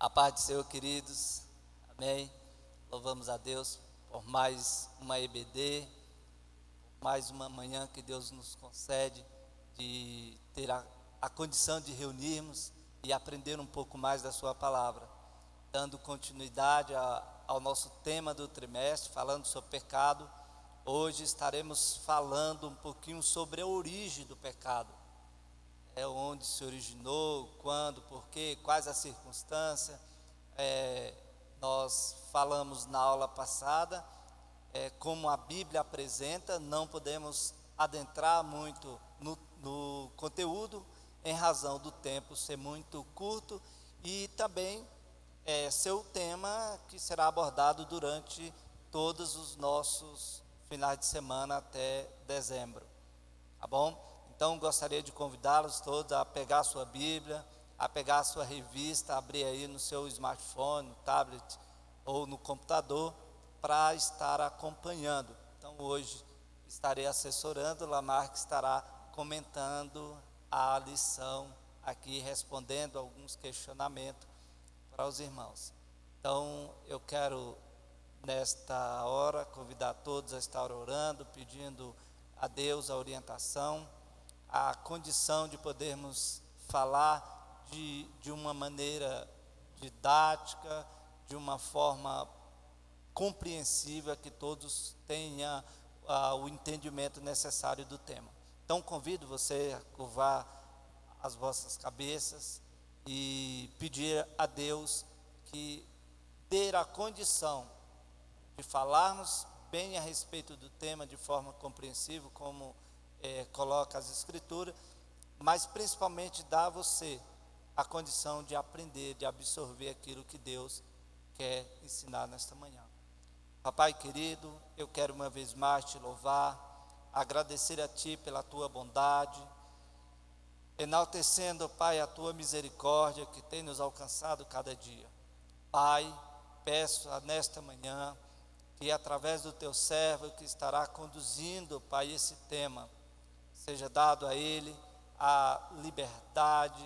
A paz do Senhor, queridos. Amém. Louvamos a Deus por mais uma EBD, mais uma manhã que Deus nos concede de ter a condição de reunirmos e aprender um pouco mais da sua palavra. Dando continuidade ao nosso tema do trimestre, falando sobre pecado. Hoje estaremos falando um pouquinho sobre a origem do pecado. Onde se originou, quando, porquê, quais as circunstâncias. Nós falamos na aula passada, como a Bíblia apresenta, não podemos adentrar muito no conteúdo, em razão do tempo ser muito curto, e também ser o tema que será abordado durante todos os nossos finais de semana até dezembro, tá bom? Então gostaria de convidá-los todos a pegar a sua Bíblia, a pegar a sua revista, abrir aí no seu smartphone, no tablet ou no computador para estar acompanhando. Então hoje estarei assessorando, Lamarck estará comentando a lição aqui, respondendo alguns questionamentos para os irmãos. Então eu quero nesta hora convidar todos a estar orando, pedindo a Deus a orientação, a condição de podermos falar de uma maneira didática, de uma forma compreensível, que todos tenham o entendimento necessário do tema. Então convido você a curvar as vossas cabeças e pedir a Deus que dê a condição de falarmos bem a respeito do tema de forma compreensível, como coloca as escrituras, mas principalmente dá a você a condição de aprender, de absorver aquilo que Deus quer ensinar nesta manhã. Papai querido, eu quero uma vez mais te louvar, agradecer a Ti pela Tua bondade, enaltecendo, Pai, a Tua misericórdia que tem nos alcançado cada dia. Pai, peço nesta manhã que através do Teu servo que estará conduzindo, Pai, esse tema, seja dado a ele a liberdade,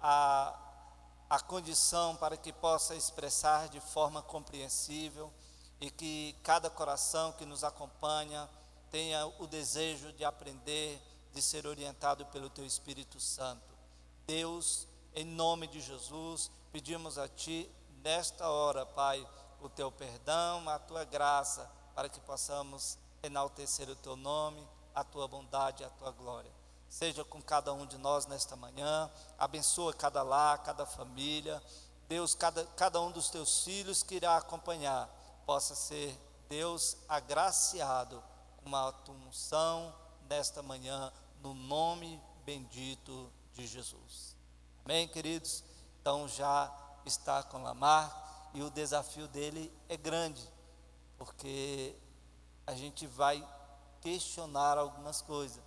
a condição para que possa expressar de forma compreensível, e que cada coração que nos acompanha tenha o desejo de aprender, de ser orientado pelo Teu Espírito Santo. Deus, em nome de Jesus, pedimos a Ti nesta hora, Pai, o Teu perdão, a Tua graça, para que possamos enaltecer o Teu nome, a Tua bondade e a Tua glória. Seja com cada um de nós nesta manhã, abençoa cada lar, cada família. Deus, cada um dos Teus filhos que irá acompanhar, possa ser, Deus, agraciado com uma Tua unção nesta manhã, no nome bendito de Jesus. Amém, queridos? Então já está com Lamarck, e o desafio dele é grande, porque a gente vai questionar algumas coisas,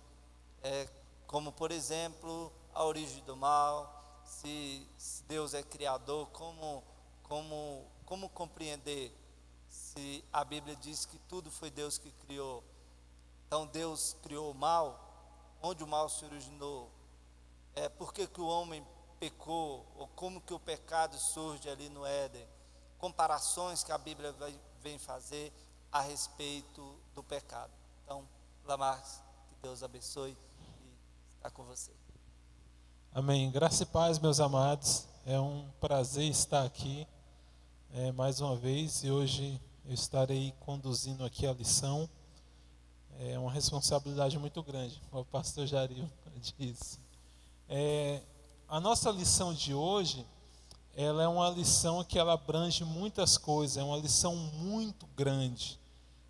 como por exemplo a origem do mal, se Deus é criador, como compreender se a Bíblia diz que tudo foi Deus que criou. Então Deus criou o mal, onde o mal se originou, por que o homem pecou, ou como que o pecado surge ali no Éden, comparações que a Bíblia vem fazer a respeito do pecado. Então, Lamarck, que Deus abençoe e está com você. Amém. Graça e paz, meus amados. É um prazer estar aqui mais uma vez, e hoje eu estarei conduzindo aqui a lição. É uma responsabilidade muito grande, como o pastor Jario disse. A nossa lição de hoje, ela é uma lição que ela abrange muitas coisas, é uma lição muito grande.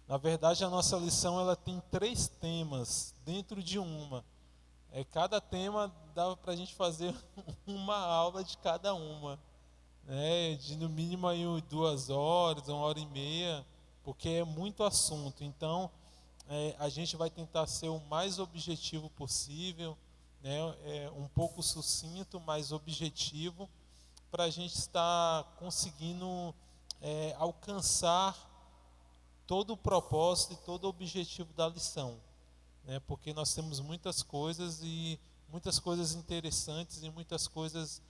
Na verdade, a nossa lição ela tem 3 temas dentro de uma. Cada tema dava para a gente fazer uma aula de cada uma, né? De no mínimo aí 2 horas, 1h30, porque é muito assunto. Então, a gente vai tentar ser o mais objetivo possível, né? Um pouco sucinto, mas objetivo, para a gente estar conseguindo alcançar todo o propósito e todo o objetivo da lição, né? Porque nós temos muitas coisas interessantes e muitas coisas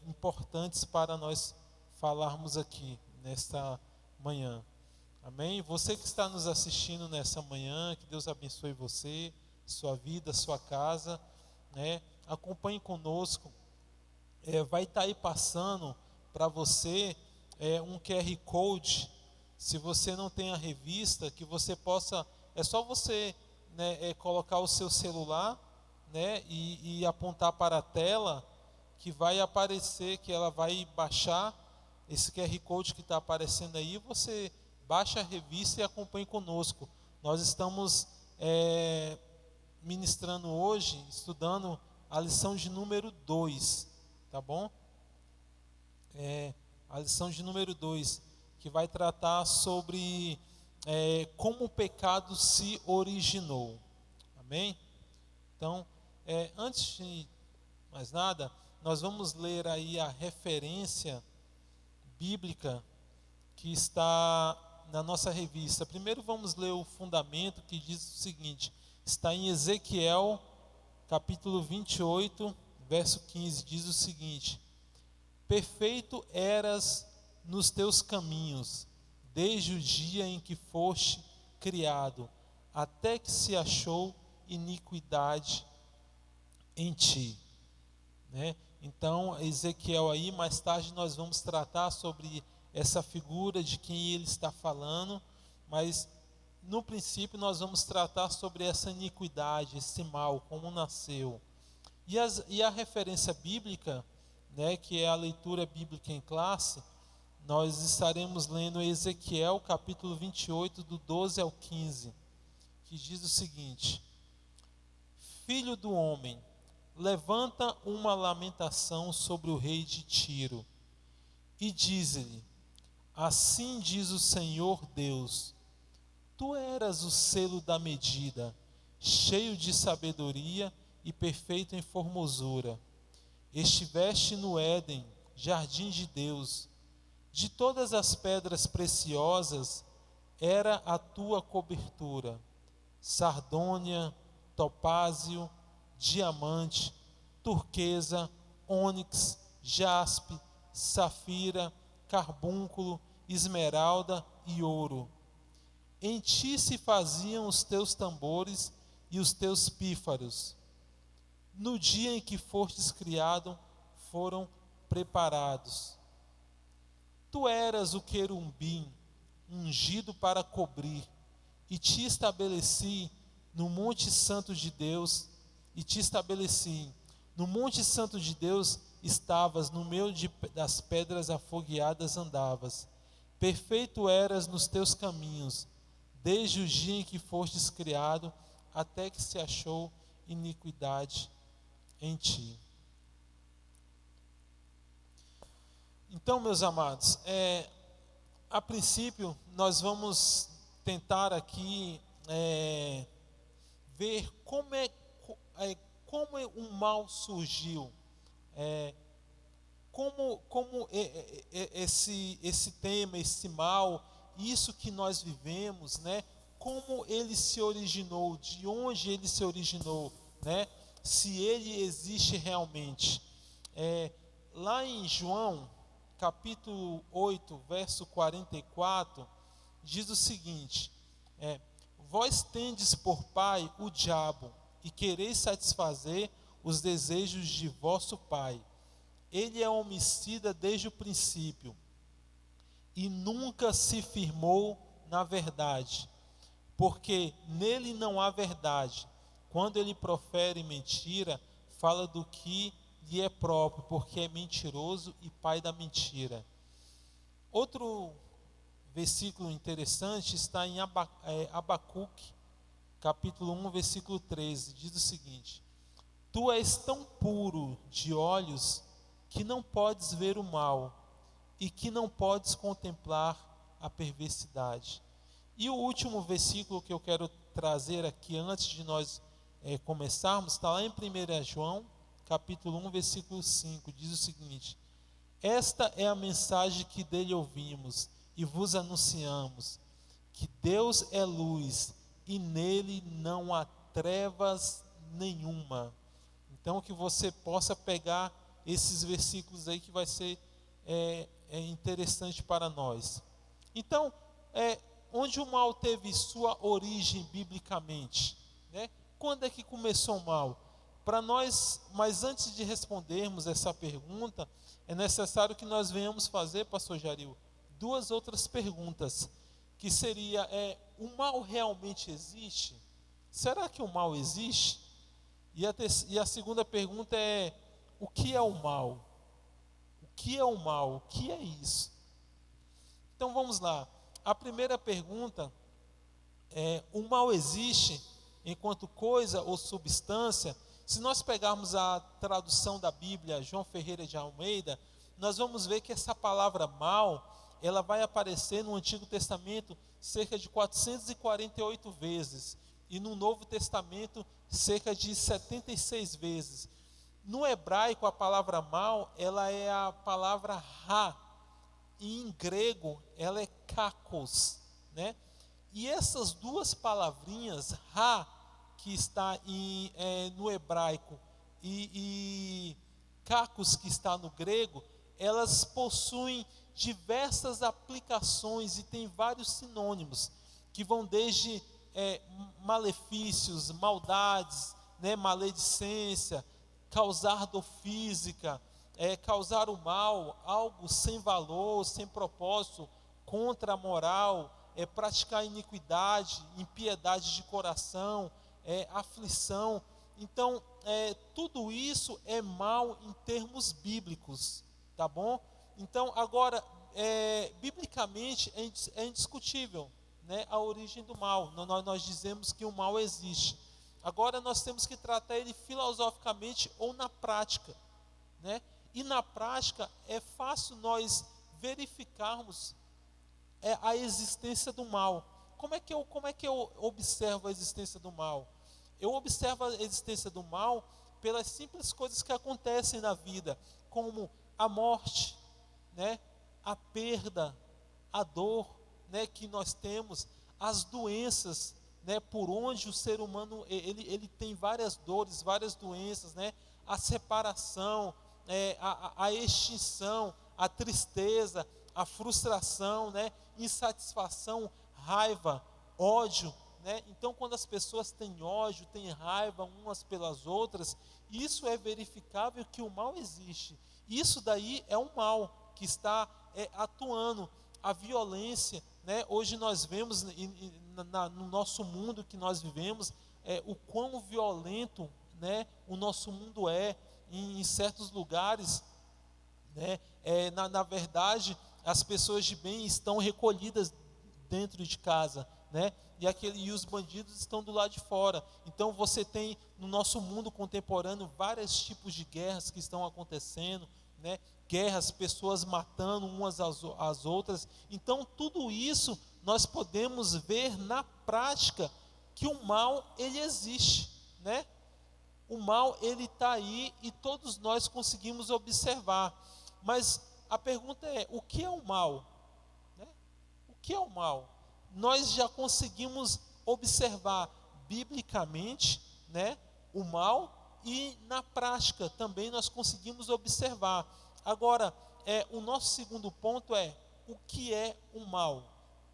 importantes para nós falarmos aqui nesta manhã. Amém? Você que está nos assistindo nessa manhã, que Deus abençoe você, sua vida, sua casa, né? Acompanhe conosco. Vai estar aí passando para você um QR Code. Se você não tem a revista, que você possa, é só você, né, colocar o seu celular, né, e apontar para a tela, que vai aparecer, que ela vai baixar esse QR Code que está aparecendo aí. Você baixa a revista e acompanhe conosco. Nós estamos ministrando hoje, estudando a lição de número 2, tá bom? A lição de número 2, que vai tratar sobre como o pecado se originou. Amém? Então, antes de mais nada, nós vamos ler aí a referência bíblica que está na nossa revista. Primeiro vamos ler o fundamento, que diz o seguinte: está em Ezequiel, capítulo 28, verso 15, diz o seguinte: perfeito eras nos teus caminhos, desde o dia em que foste criado, até que se achou iniquidade em ti. Né? Então, Ezequiel aí, mais tarde nós vamos tratar sobre essa figura de quem ele está falando, mas no princípio nós vamos tratar sobre essa iniquidade, esse mal, como nasceu. E a referência bíblica, né, que é a leitura bíblica em classe, nós estaremos lendo Ezequiel capítulo 28, do 12 ao 15, que diz o seguinte: filho do homem, levanta uma lamentação sobre o rei de Tiro, e diz-lhe: assim diz o Senhor Deus, tu eras o selo da medida, cheio de sabedoria e perfeito em formosura. Estiveste no Éden, jardim de Deus. De todas as pedras preciosas era a tua cobertura: sardônia, topázio, diamante, turquesa, ônix, jaspe, safira, carbúnculo, esmeralda e ouro. Em ti se faziam os teus tambores e os teus pífaros. No dia em que fostes criado, foram preparados. Tu eras o querubim, ungido para cobrir, e te estabeleci no monte santo de Deus, no monte santo de Deus estavas, no meio das pedras afogueadas andavas. Perfeito eras nos teus caminhos, desde o dia em que fostes criado, até que se achou iniquidade em ti. Então, meus amados, a princípio nós vamos tentar aqui ver como o mal surgiu, como esse tema, esse mal, isso que nós vivemos, né? Como ele se originou, de onde ele se originou, né? Se ele existe realmente. Lá em João, capítulo 8, verso 44, diz o seguinte: vós tendes por pai o diabo, e quereis satisfazer os desejos de vosso pai. Ele é homicida desde o princípio, e nunca se firmou na verdade, porque nele não há verdade. Quando ele profere mentira, fala do que lhe é próprio, porque é mentiroso e pai da mentira. Outro versículo interessante está em Abacuque, capítulo 1, versículo 13, diz o seguinte: tu és tão puro de olhos que não podes ver o mal, e que não podes contemplar a perversidade. E o último versículo que eu quero trazer aqui, antes de nós começarmos, está lá em 1 João, capítulo 1, versículo 5, diz o seguinte: esta é a mensagem que dele ouvimos e vos anunciamos, que Deus é luz, e nele não há trevas nenhuma. Então, que você possa pegar esses versículos aí que vai ser interessante para nós. Então, onde o mal teve sua origem biblicamente, né? Quando é que começou o mal? Para nós, mas antes de respondermos essa pergunta, é necessário que nós venhamos fazer, pastor Jaril, duas outras perguntas, que seria, o mal realmente existe? Será que o mal existe? E a segunda pergunta é, o que é o mal? O que é o mal? O que é isso? Então vamos lá. A primeira pergunta é, o mal existe enquanto coisa ou substância? Se nós pegarmos a tradução da Bíblia, João Ferreira de Almeida, nós vamos ver que essa palavra mal, ela vai aparecer no Antigo Testamento cerca de 448 vezes, e no Novo Testamento cerca de 76 vezes. No hebraico, a palavra mal, ela é a palavra ra, e em grego, ela é kakos, né? E essas duas palavrinhas, ra, que está no hebraico, e kakos, que está no grego, elas possuem diversas aplicações e tem vários sinônimos, que vão desde malefícios, maldades, né, maledicência, causar dor física, causar o mal, algo sem valor, sem propósito, contra a moral, praticar iniquidade, impiedade de coração, aflição. Então, tudo isso é mal em termos bíblicos, tá bom? Então, agora, biblicamente é indiscutível, né, a origem do mal. Nós dizemos que o mal existe. Agora nós temos que tratar ele filosoficamente ou na prática, né? E na prática é fácil nós verificarmos a existência do mal. Como é que eu observo a existência do mal? Eu observo a existência do mal pelas simples coisas que acontecem na vida, como a morte, né? A perda, a dor, né, que nós temos, as doenças, né, por onde o ser humano ele tem várias dores, várias doenças, né, a separação, a extinção, a tristeza, a frustração, né, insatisfação, raiva, ódio, né? Então, quando as pessoas têm ódio, têm raiva umas pelas outras, isso é verificável que o mal existe. Isso daí é um mal que está atuando. A violência, né? Hoje nós vemos no nosso mundo que nós vivemos, o quão violento, né, o nosso mundo em certos lugares, né? Na verdade, as pessoas de bem estão recolhidas dentro de casa, né? E os bandidos estão do lado de fora. Então você tem no nosso mundo contemporâneo vários tipos de guerras que estão acontecendo, né? Guerras, pessoas matando umas às outras. Então tudo isso nós podemos ver na prática que o mal ele existe, né? O mal ele está aí e todos nós conseguimos observar. Mas a pergunta é, o que é o mal? Né? O que é o mal? Nós já conseguimos observar biblicamente, né, o mal, e na prática também nós conseguimos observar. Agora, o nosso segundo ponto é o que é o mal,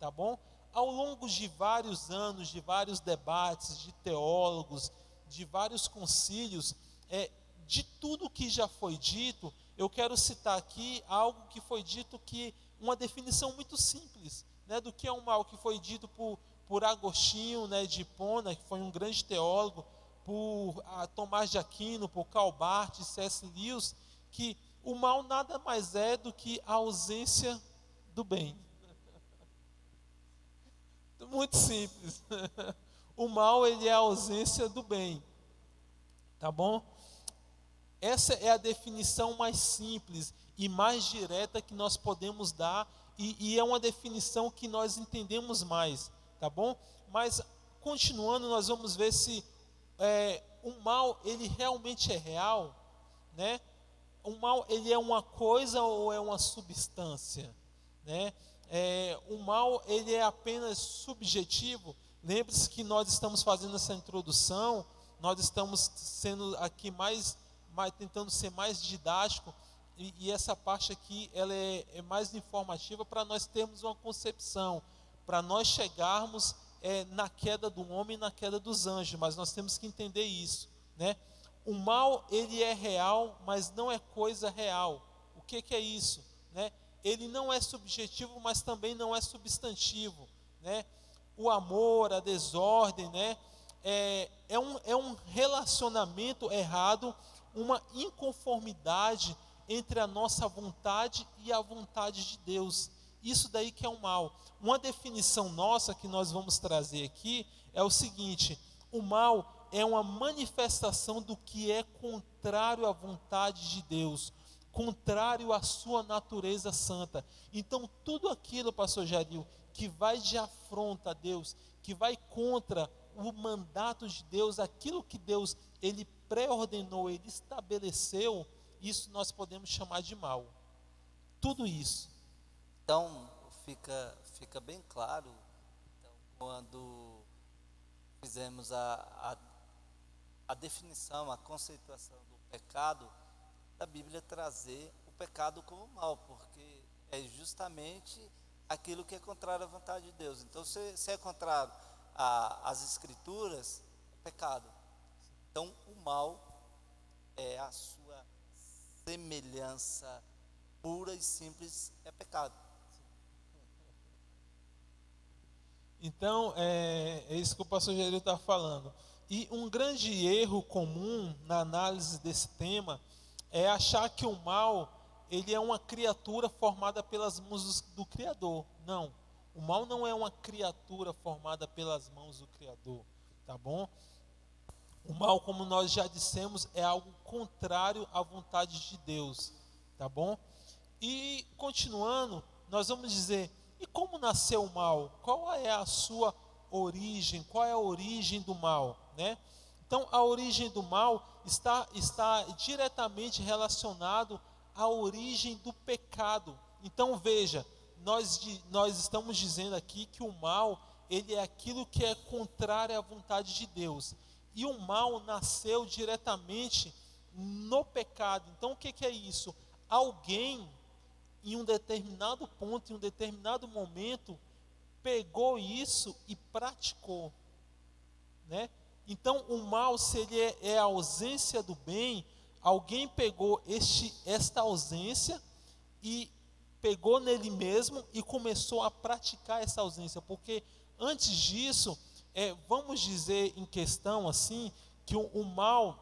tá bom? Ao longo de vários anos, de vários debates, de teólogos, de vários concílios, de tudo que já foi dito, eu quero citar aqui algo que foi dito, que uma definição muito simples, né, do que é o mal, que foi dito por Agostinho, né, de Hipona, que foi um grande teólogo, por Tomás de Aquino, por Karl Barth, C.S. Lewis, que o mal nada mais é do que a ausência do bem. Muito simples. O mal, ele é a ausência do bem. Tá bom? Essa é a definição mais simples e mais direta que nós podemos dar, e é uma definição que nós entendemos mais, tá bom? Mas, continuando, nós vamos ver se o mal, ele realmente é real, né? O mal, ele é uma coisa ou é uma substância, né? O mal, ele é apenas subjetivo. Lembre-se que nós estamos fazendo essa introdução, nós estamos sendo aqui mais tentando ser mais didático, e essa parte aqui ela é mais informativa para nós termos uma concepção, para nós chegarmos na queda do homem e na queda dos anjos, mas nós temos que entender isso, né? O mal, ele é real, mas não é coisa real. O que é isso, né? Ele não é subjetivo, mas também não é substantivo, né? O amor, a desordem, né? É um relacionamento errado, uma inconformidade entre a nossa vontade e a vontade de Deus. Isso daí que é o mal. Uma definição nossa que nós vamos trazer aqui é o seguinte: o mal é uma manifestação do que é contrário à vontade de Deus, contrário à sua natureza santa. Então, tudo aquilo, pastor Jaril, que vai de afronta a Deus, que vai contra o mandato de Deus, aquilo que Deus, ele pré-ordenou, ele estabeleceu, isso nós podemos chamar de mal. Tudo isso. Então, fica bem claro, então, quando fizemos a definição, a conceituação do pecado, da Bíblia trazer o pecado como mal, porque é justamente aquilo que é contrário à vontade de Deus. Então, se é contrário às Escrituras, é pecado. Então, o mal é a sua semelhança pura e simples, é pecado. Então, é isso que o pastor Geril está falando. E um grande erro comum na análise desse tema é achar que o mal, ele é uma criatura formada pelas mãos do Criador. Não, o mal não é uma criatura formada pelas mãos do Criador, tá bom? O mal, como nós já dissemos, é algo contrário à vontade de Deus, tá bom? E continuando, nós vamos dizer, e como nasceu o mal? Qual é a sua origem? Qual é a origem do mal, né? Então, a origem do mal está diretamente relacionado à origem do pecado. Então, veja, nós estamos dizendo aqui que o mal, ele é aquilo que é contrário à vontade de Deus. E o mal nasceu diretamente no pecado. Então, o que é isso? Alguém, em um determinado ponto, em um determinado momento, pegou isso e praticou, né? Então, o mal, se ele é a ausência do bem, alguém pegou esta ausência e pegou nele mesmo e começou a praticar essa ausência, porque antes disso, vamos dizer em questão assim, que o mal,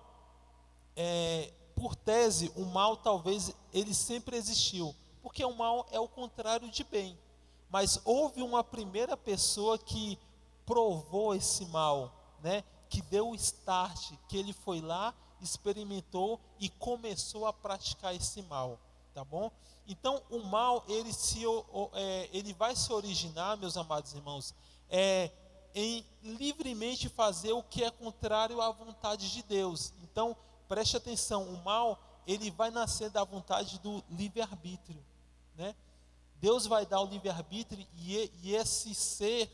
por tese, o mal talvez ele sempre existiu, porque o mal é o contrário de bem, mas houve uma primeira pessoa que provou esse mal, né? Que deu o start, que ele foi lá, experimentou e começou a praticar esse mal, tá bom? Então, o mal, ele vai se originar, meus amados irmãos, em livremente fazer o que é contrário à vontade de Deus. Então, preste atenção, o mal, ele vai nascer da vontade do livre-arbítrio, né? Deus vai dar o livre-arbítrio e esse ser,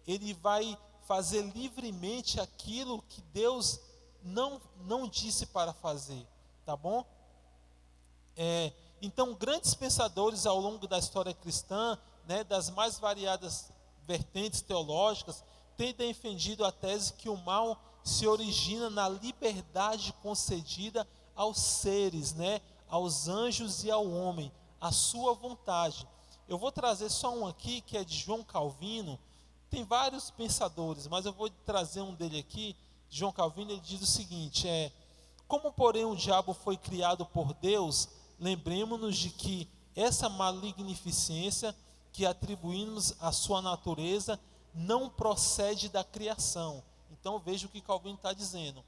ele vai fazer livremente aquilo que Deus não disse para fazer, tá bom? Então, grandes pensadores ao longo da história cristã, né, das mais variadas vertentes teológicas, têm defendido a tese que o mal se origina na liberdade concedida aos seres, né, aos anjos e ao homem, a sua vontade. Eu vou trazer só um aqui, que é de João Calvino. Tem vários pensadores, mas eu vou trazer um dele aqui. João Calvino, ele diz o seguinte, como porém o diabo foi criado por Deus, lembremos-nos de que essa magnificência que atribuímos à sua natureza não procede da criação. Então veja o que Calvino está dizendo.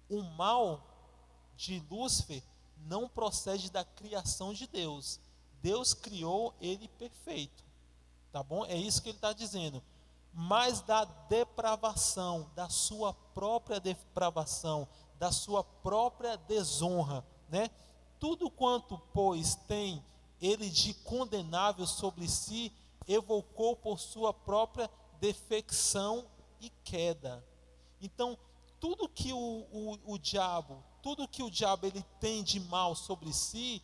O mal de Lúcifer não procede da criação de Deus. Deus criou ele perfeito, tá bom? É isso que ele está dizendo. Mas da depravação, da sua própria depravação, da sua própria desonra, né? Tudo quanto, pois, tem ele de condenável sobre si, evocou por sua própria defecção e queda. Então, tudo que o diabo, tudo que o diabo ele tem de mal sobre si,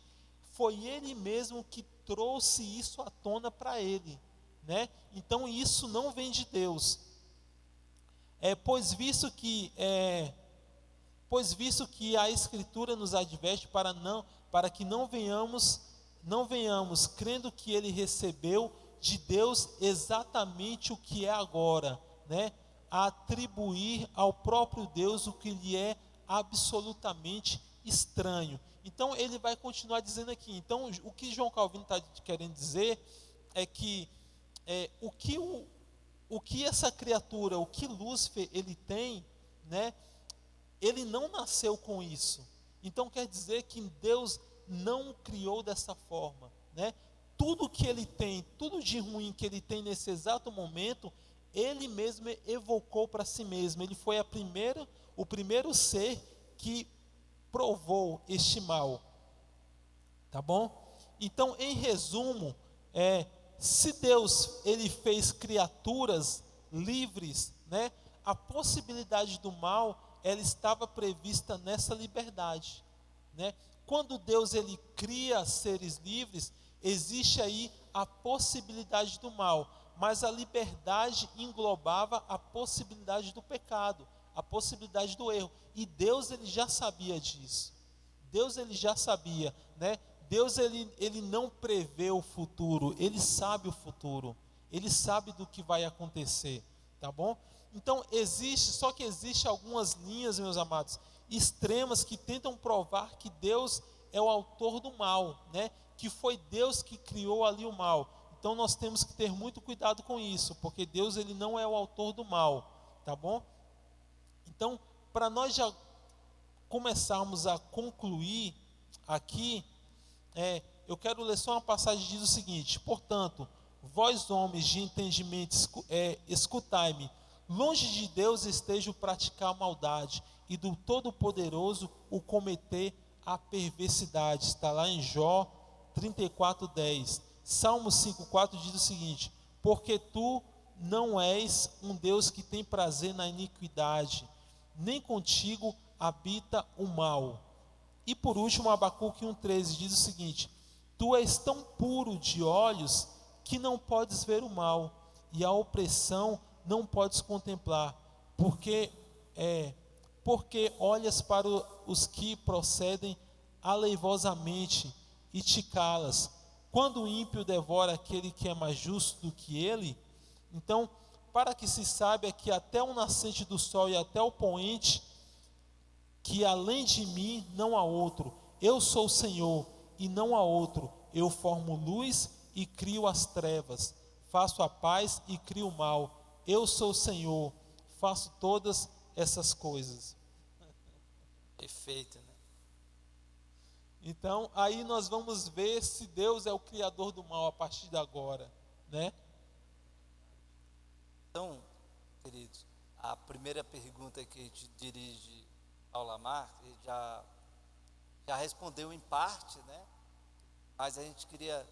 foi ele mesmo que trouxe isso à tona para ele, né? Então isso não vem de Deus. Pois visto que a Escritura nos adverte para que não venhamos crendo que ele recebeu de Deus exatamente o que é agora, né? A atribuir ao próprio Deus o que lhe é absolutamente estranho. Então ele vai continuar dizendo aqui. Então o que João Calvino está querendo dizer é que o que essa criatura, o que Lúcifer ele tem, né? Ele não nasceu com isso. Então quer dizer que Deus não o criou dessa forma, né? Tudo que ele tem, tudo de ruim que ele tem nesse exato momento, ele mesmo evocou para si mesmo. Ele foi o primeiro ser que provou este mal. Tá bom? Então, em resumo, se Deus ele fez criaturas livres, né? A possibilidade do mal, ela estava prevista nessa liberdade, né? Quando Deus ele cria seres livres, existe aí a possibilidade do mal, mas a liberdade englobava a possibilidade do pecado, a possibilidade do erro. E Deus ele já sabia disso. Deus ele já sabia, né? Deus ele não prevê o futuro, ele sabe o futuro. Ele sabe do que vai acontecer, tá bom? Então existe algumas linhas, meus amados, extremas que tentam provar que Deus é o autor do mal, né? Que foi Deus que criou ali o mal. Então nós temos que ter muito cuidado com isso, porque Deus ele não é o autor do mal, tá bom? Então, para nós já começarmos a concluir aqui, eu quero ler só uma passagem que diz o seguinte: portanto, vós homens de entendimento, escutai-me, longe de Deus esteja o praticar a maldade, e do Todo-Poderoso o cometer a perversidade. Está lá em Jó 34:10. Salmo 5:4 diz o seguinte: porque tu não és um Deus que tem prazer na iniquidade, nem contigo habita o mal. E por último, Abacuque 1:13 diz o seguinte: tu és tão puro de olhos que não podes ver o mal, e a opressão não podes contemplar, porque olhas para os que procedem aleivosamente e te calas. Quando o ímpio devora aquele que é mais justo do que ele, então, para que se saiba que até o nascente do sol e até o poente, que além de mim não há outro, eu sou o Senhor e não há outro, eu formo luz e crio as trevas, faço a paz e crio o mal, eu sou o Senhor, faço todas essas coisas. Perfeito, né? Então, aí nós vamos ver se Deus é o criador do mal a partir de agora, né? Então, queridos, a primeira pergunta que a gente dirige ao Lamar, ele já respondeu em parte, né? Mas a gente queria,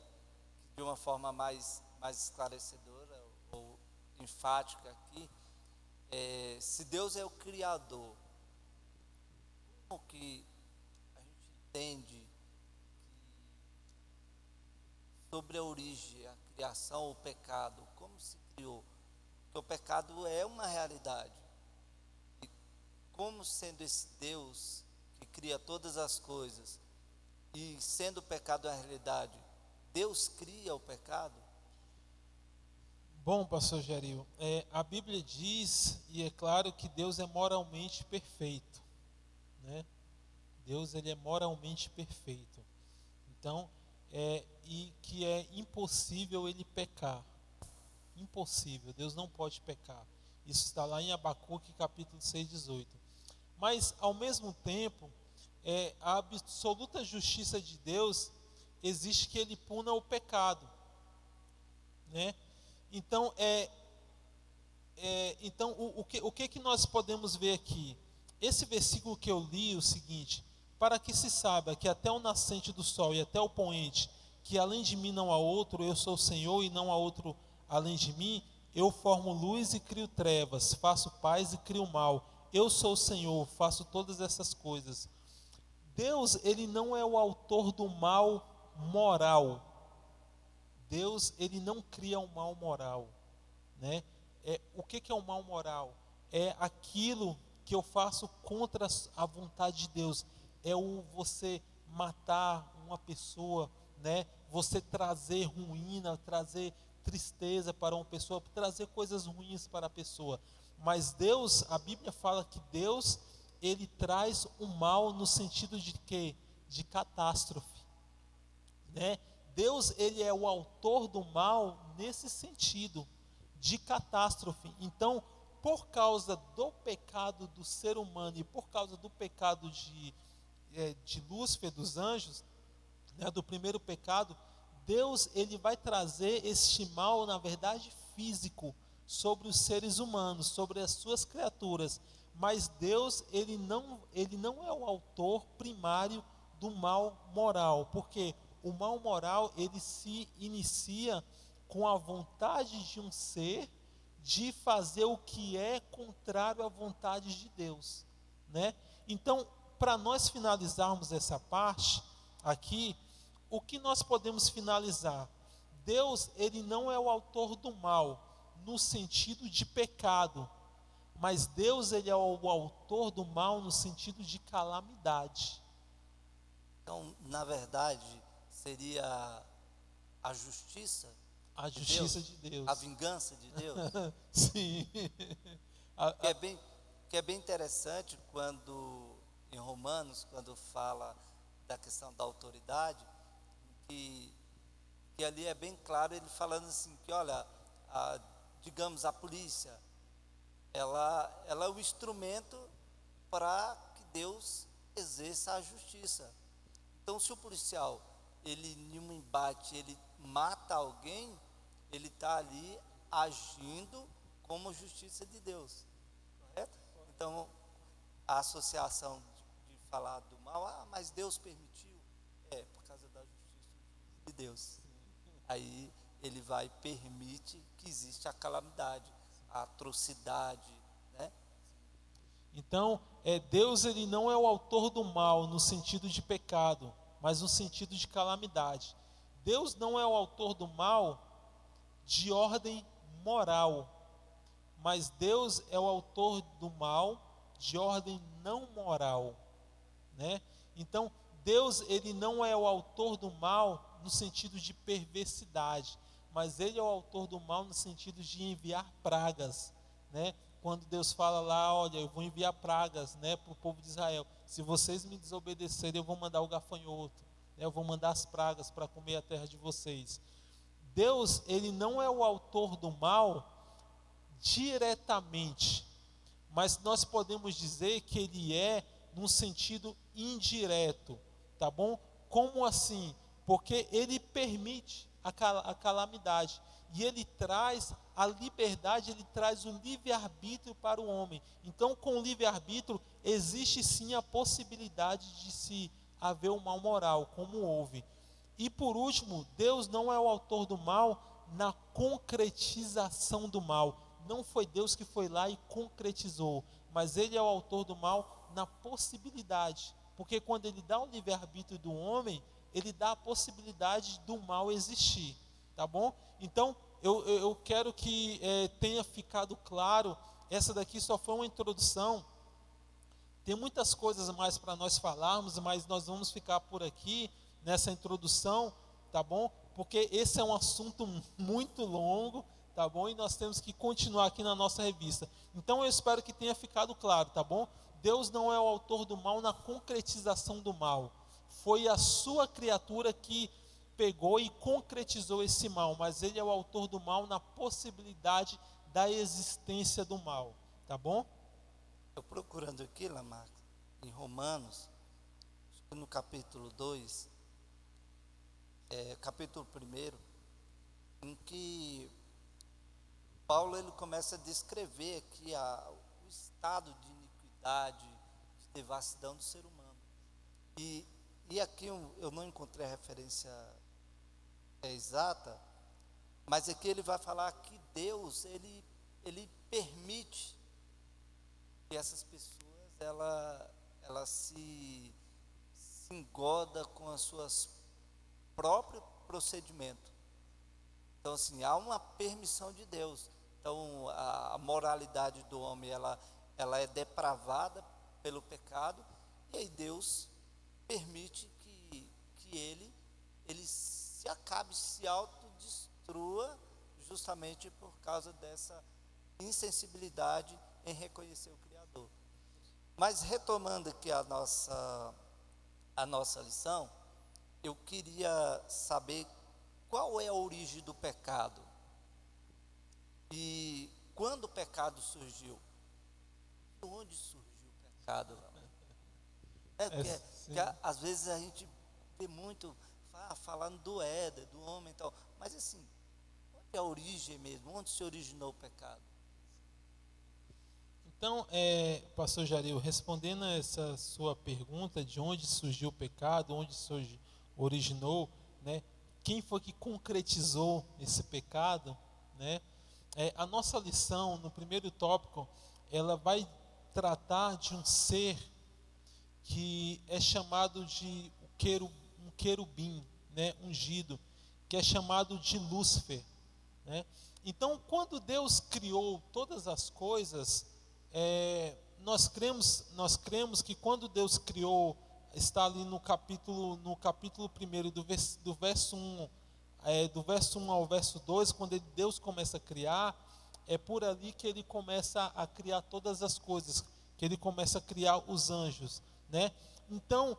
de uma forma mais esclarecedora ou enfática aqui, se Deus é o criador, como que a gente entende sobre a origem, a criação, o pecado, como se criou? Porque o pecado é uma realidade. E como sendo esse Deus que cria todas as coisas, e sendo o pecado a realidade, Deus cria o pecado? Bom, pastor Geril, a Bíblia diz, e é claro que Deus é moralmente perfeito, né? Deus ele é moralmente perfeito. Então, e que é impossível ele pecar. Impossível, Deus não pode pecar. Isso está lá em Abacuque capítulo 6:18. Mas ao mesmo tempo, a absoluta justiça de Deus exige que ele puna o pecado, né? Então, o que nós podemos ver aqui? Esse versículo que eu li é o seguinte: para que se saiba que até o nascente do sol e até o poente, que além de mim não há outro, eu sou o Senhor e não há outro além de mim, eu formo luz e crio trevas, faço paz e crio mal, eu sou o Senhor, faço todas essas coisas. Deus, ele não é o autor do mal moral. Deus, ele não cria um mal moral, né? O que é o mal moral? É aquilo que eu faço contra a vontade de Deus. É o você matar uma pessoa, né? Você trazer ruína, trazer tristeza para uma pessoa, trazer coisas ruins para a pessoa. Mas Deus, a Bíblia fala que Deus, ele traz o mal no sentido de quê? De catástrofe, né? Deus, ele é o autor do mal nesse sentido de catástrofe. Então, por causa do pecado do ser humano e por causa do pecado de Lúcifer, dos anjos, né, do primeiro pecado, Deus, ele vai trazer este mal, na verdade, físico, sobre os seres humanos, sobre as suas criaturas. Mas Deus, ele não é o autor primário do mal moral, porque o mal moral, ele se inicia com a vontade de um ser de fazer o que é contrário à vontade de Deus, né? Então, para nós finalizarmos essa parte aqui, o que nós podemos finalizar? Deus, ele não é o autor do mal no sentido de pecado, mas Deus, ele é o autor do mal no sentido de calamidade. Então, na verdade, seria a justiça De Deus. a vingança de Deus. Sim. Que é bem interessante quando, em Romanos, quando fala da questão da autoridade, que ali é bem claro, ele falando assim, que olha, digamos, a polícia, ela é o instrumento para que Deus exerça a justiça. Então, se o policial, ele em um embate, ele mata alguém, ele está ali agindo como justiça de Deus, correto? Então, a associação de falar do mal, mas Deus permitiu, por causa da justiça de Deus. Aí ele permite que exista a calamidade, a atrocidade, né? Então, Deus, ele não é o autor do mal no sentido de pecado, mas no sentido de calamidade. Deus não é o autor do mal de ordem moral, mas Deus é o autor do mal de ordem não moral, né? Então, Deus, ele não é o autor do mal no sentido de perversidade, mas ele é o autor do mal no sentido de enviar pragas, né? Quando Deus fala lá, olha, eu vou enviar pragas, né, para o povo de Israel. Se vocês me desobedecerem, eu vou mandar o gafanhoto, né, eu vou mandar as pragas para comer a terra de vocês. Deus, ele não é o autor do mal diretamente, mas nós podemos dizer que ele é num sentido indireto, tá bom? Como assim? Porque ele permite a calamidade e ele traz a liberdade, ele traz o livre-arbítrio para o homem. Então, com o livre-arbítrio, existe sim a possibilidade de se haver um mal moral, como houve. E por último, Deus não é o autor do mal na concretização do mal. Não foi Deus que foi lá e concretizou, mas ele é o autor do mal na possibilidade. Porque quando ele dá o livre-arbítrio do homem, ele dá a possibilidade do mal existir, tá bom? Então, eu quero que tenha ficado claro, essa daqui só foi uma introdução. Tem muitas coisas mais para nós falarmos, mas nós vamos ficar por aqui, nessa introdução, tá bom? Porque esse é um assunto muito longo, tá bom? E nós temos que continuar aqui na nossa revista. Então eu espero que tenha ficado claro, tá bom? Deus não é o autor do mal na concretização do mal. Foi a sua criatura que pegou e concretizou esse mal, mas ele é o autor do mal na possibilidade da existência do mal, tá bom? Eu procurando aqui, Lamarck, em Romanos, no capítulo 2, capítulo 1, em que Paulo ele começa a descrever aqui o estado de iniquidade, de devassidão do ser humano. E aqui eu não encontrei a referência exata, mas aqui ele vai falar que Deus, ele permite que essas pessoas elas se engoda com as suas próprios procedimentos. Então, assim, há uma permissão de Deus. Então, a moralidade do homem, ela é depravada pelo pecado, e aí Deus permite que ele se acabe, se autodestrua, justamente por causa dessa insensibilidade em reconhecer o Criador. Mas retomando aqui a nossa lição, eu queria saber qual é a origem do pecado e quando o pecado surgiu. De onde surgiu o pecado? Porque às vezes a gente vê muito falando do Éden, do homem e tal, mas assim, onde é a origem mesmo? Onde se originou o pecado? Então, pastor Jaril, respondendo a essa sua pergunta de onde surgiu o pecado, onde originou, né, quem foi que concretizou esse pecado, né, a nossa lição, no primeiro tópico, ela vai tratar de um ser que é chamado de um querubim, né, ungido, que é chamado de Lúcifer, né? Então, quando Deus criou todas as coisas, nós cremos que quando Deus criou, está ali no capítulo 1 do verso 1, do verso 1 ao verso 2, quando Deus começa a criar, é por ali que ele começa a criar todas as coisas, que ele começa a criar os anjos, né? Então,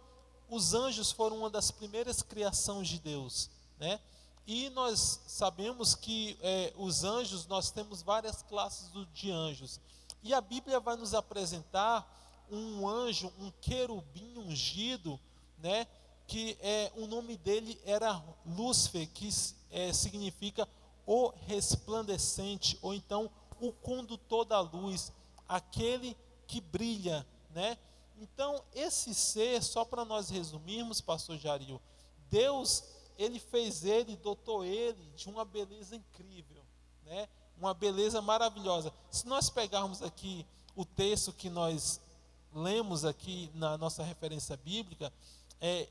os anjos foram uma das primeiras criações de Deus, né? E nós sabemos que os anjos, nós temos várias classes de anjos. E a Bíblia vai nos apresentar um anjo, um querubim ungido, né? Que o nome dele era Lúcifer, que significa o resplandecente, ou então o condutor da luz, aquele que brilha, né? Então, esse ser, só para nós resumirmos, pastor Jaril, Deus, dotou ele de uma beleza incrível, né? Uma beleza maravilhosa. Se nós pegarmos aqui o texto que nós lemos aqui na nossa referência bíblica,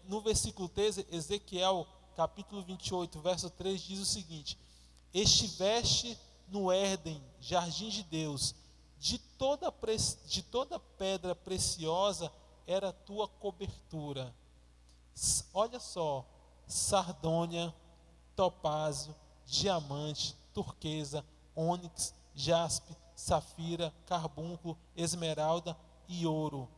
no versículo 13, Ezequiel, capítulo 28, verso 3, diz o seguinte: estiveste no Éden, jardim de Deus, de toda pedra preciosa era a tua cobertura. Olha só, sardônia, topázio, diamante, turquesa, ônix, jaspe, safira, carbúnculo, esmeralda e ouro.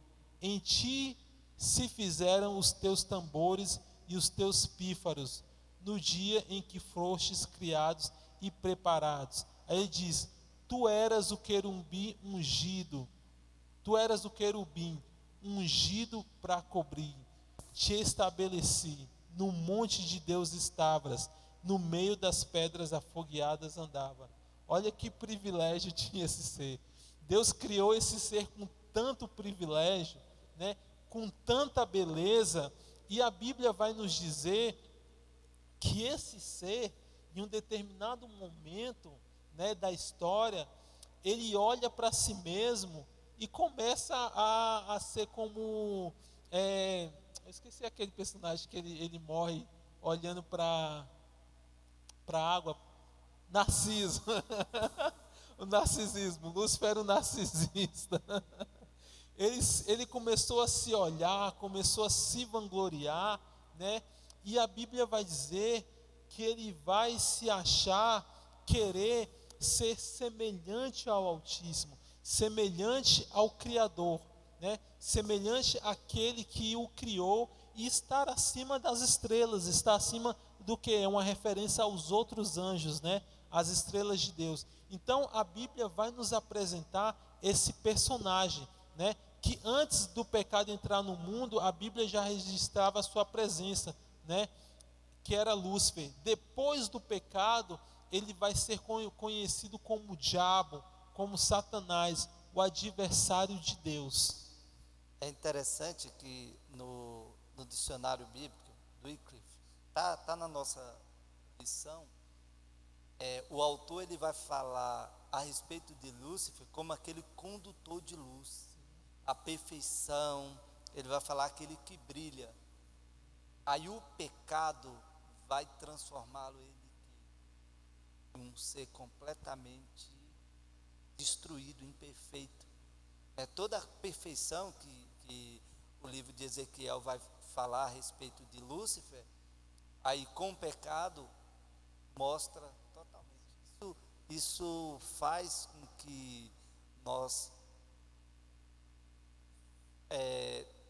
Em ti se fizeram os teus tambores e os teus pífaros, no dia em que fostes criados e preparados. Aí ele diz: tu eras o querubim ungido, para cobrir. Te estabeleci, no monte de Deus estavas, no meio das pedras afogueadas andava. Olha que privilégio tinha esse ser. Deus criou esse ser com tanto privilégio, né, com tanta beleza, e a Bíblia vai nos dizer que esse ser, em um determinado momento, né, da história, ele olha para si mesmo e começa a ser como, eu esqueci aquele personagem que ele morre olhando para a água, Narciso. O narcisismo, Lúcifer era o narcisista. Ele começou a se olhar, começou a se vangloriar, né? E a Bíblia vai dizer que ele vai se achar, querer ser semelhante ao Altíssimo, semelhante ao Criador, né? Semelhante àquele que o criou, e estar acima das estrelas, estar acima do que? É uma referência aos outros anjos, né? As estrelas de Deus. Então a Bíblia vai nos apresentar esse personagem, né? Que antes do pecado entrar no mundo, a Bíblia já registrava a sua presença, né? Que era Lúcifer. Depois do pecado, ele vai ser conhecido como o diabo, como Satanás, o adversário de Deus. É interessante que no dicionário bíblico do Wycliffe, tá na nossa lição, o autor ele vai falar a respeito de Lúcifer como aquele condutor de luz, a perfeição. Ele vai falar aquele que brilha. aí o pecado vai transformá-lo em um ser completamente destruído, imperfeito. É toda a perfeição que o livro de Ezequiel vai falar a respeito de Lúcifer, aí com o pecado mostra totalmente. Isso faz com que nós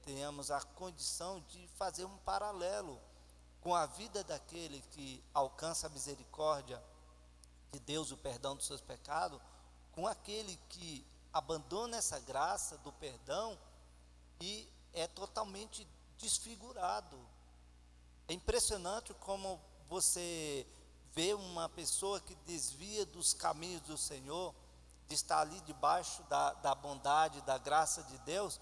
tenhamos a condição de fazer um paralelo com a vida daquele que alcança a misericórdia de Deus, o perdão dos seus pecados, com aquele que abandona essa graça do perdão e é totalmente desfigurado. É impressionante como você vê uma pessoa que desvia dos caminhos do Senhor, de estar ali debaixo da bondade, da graça de Deus,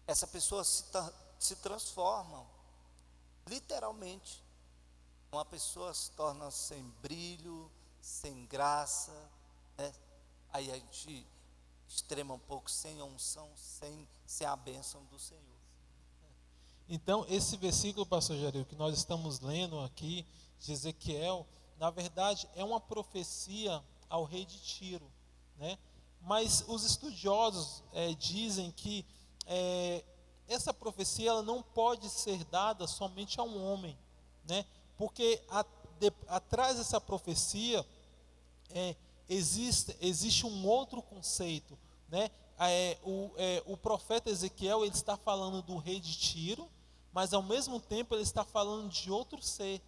essa pessoa se transforma, literalmente. Uma pessoa se torna sem brilho, sem graça, né? Aí a gente extrema um pouco, sem a unção, sem a bênção do Senhor. Então, esse versículo, pastor Jair, que nós estamos lendo aqui, de Ezequiel, na verdade é uma profecia ao rei de Tiro, né? Mas os estudiosos dizem que essa profecia ela não pode ser dada somente a um homem, né? Porque atrás dessa profecia existe um outro conceito, né? O profeta Ezequiel ele está falando do rei de Tiro, mas ao mesmo tempo ele está falando de outro ser,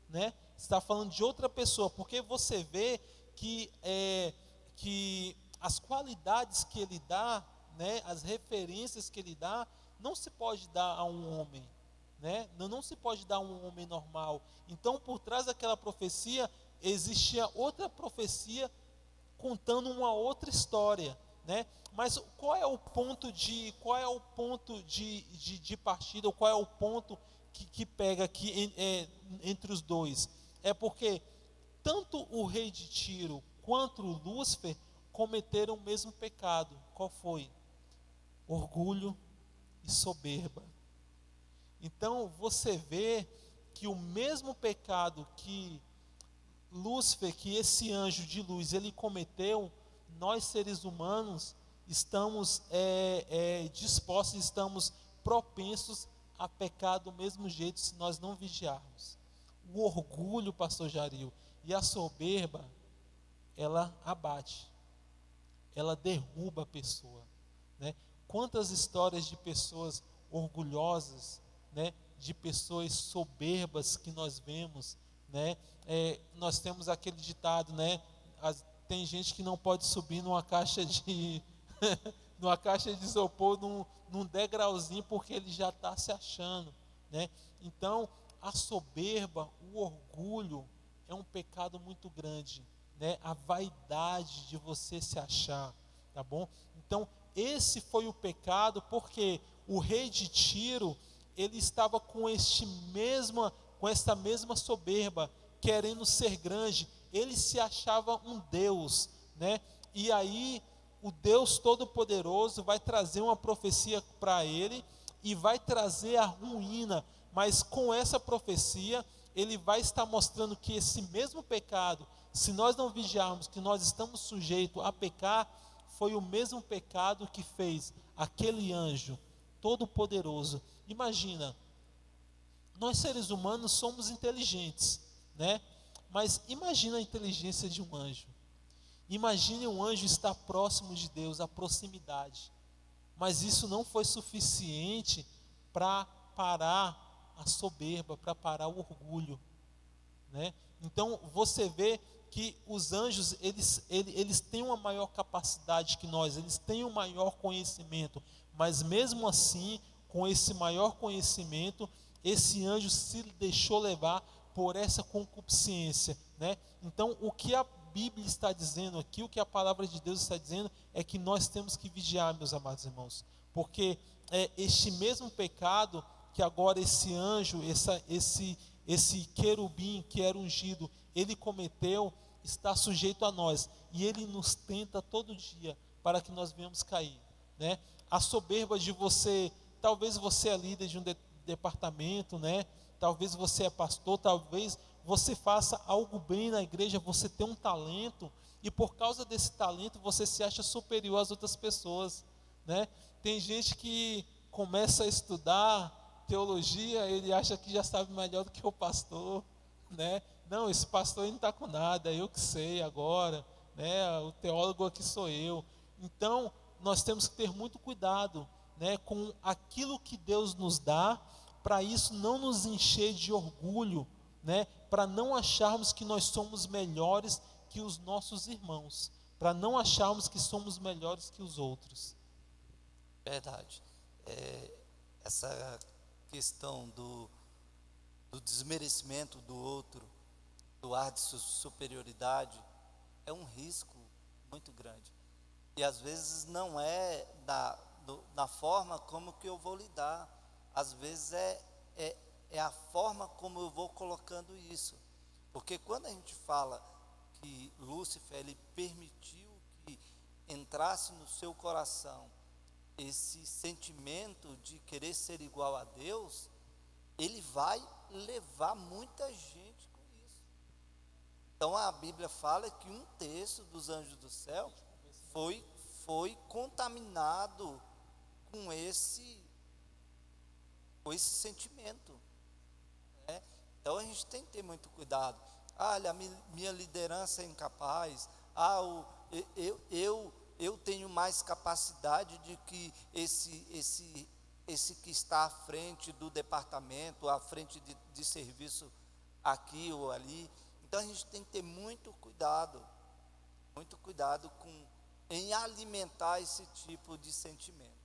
né? Está falando de outra pessoa, porque você vê que as qualidades que ele dá, né? As referências que ele dá, não se pode dar a um homem, né? Não se pode dar a um homem normal. Então, por trás daquela profecia existia outra profecia contando uma outra história, né? Mas qual é o ponto de partida, ou qual é o ponto que pega aqui entre os dois? É porque tanto o rei de Tiro quanto o Lúcifer cometeram o mesmo pecado. Qual foi? Orgulho e soberba. Então você vê que o mesmo pecado que Lúcifer, que esse anjo de luz, ele cometeu, nós seres humanos estamos dispostos, estamos propensos a pecar do mesmo jeito se nós não vigiarmos. O orgulho, pastor Jaril, e a soberba, ela abate, ela derruba a pessoa, né? Quantas histórias de pessoas orgulhosas, né? De pessoas soberbas que nós vemos, né? Nós temos aquele ditado, né? Tem gente que não pode subir numa caixa de numa caixa de isopor num degrauzinho porque ele já está se achando, né? Então a soberba, o orgulho é um pecado muito grande, né? A vaidade de você se achar, tá bom? Então esse foi o pecado, porque o rei de Tiro ele estava com essa mesma soberba, querendo ser grande. Ele se achava um Deus, né? E aí o Deus Todo-Poderoso vai trazer uma profecia para ele e vai trazer a ruína. Mas com essa profecia ele vai estar mostrando que esse mesmo pecado, se nós não vigiarmos que nós estamos sujeitos a pecar, foi o mesmo pecado que fez aquele anjo Todo-Poderoso. Imagina, nós seres humanos somos inteligentes, né? Mas imagina a inteligência de um anjo. Imagine um anjo estar próximo de Deus, a proximidade. Mas isso não foi suficiente para parar a soberba, para parar o orgulho, né? Então você vê que os anjos eles têm uma maior capacidade que nós, eles têm um maior conhecimento, mas mesmo assim, com esse maior conhecimento, esse anjo se deixou levar por essa concupiscência, né? Então o que a Bíblia está dizendo aqui, o que a palavra de Deus está dizendo, é que nós temos que vigiar, meus amados irmãos, porque este mesmo pecado que agora esse anjo, esse querubim que era ungido, ele cometeu, está sujeito a nós, e ele nos tenta todo dia para que nós venhamos cair, né? A soberba de você, talvez você é líder de um departamento, né? talvez você é pastor, talvez você faça algo bem na igreja, você tem um talento, e por causa desse talento você se acha superior às outras pessoas, né? Tem gente que começa a estudar teologia, ele acha que já sabe melhor do que o pastor, né? Não, esse pastor não está com nada, eu que sei agora, né? O teólogo aqui sou eu. Então, nós temos que ter muito cuidado, né, com aquilo que Deus nos dá, para isso não nos encher de orgulho, né, para não acharmos que nós somos melhores que os nossos irmãos, para não acharmos que somos melhores que os outros. Verdade. Essa questão do desmerecimento do outro, do ar de superioridade, é um risco muito grande. E às vezes não é da forma como que eu vou lidar. Às vezes é a forma como eu vou colocando isso. Porque quando a gente fala que Lúcifer, ele permitiu que entrasse no seu coração esse sentimento de querer ser igual a Deus, ele vai levar muita gente com isso. Então a Bíblia fala que 1/3 dos anjos do céu foi contaminado com esse sentimento, né? Então a gente tem que ter muito cuidado. Olha, a minha liderança é incapaz. Eu tenho mais capacidade de que esse que está à frente do departamento, à frente de serviço aqui ou ali. Então a gente tem que ter muito cuidado em alimentar esse tipo de sentimento.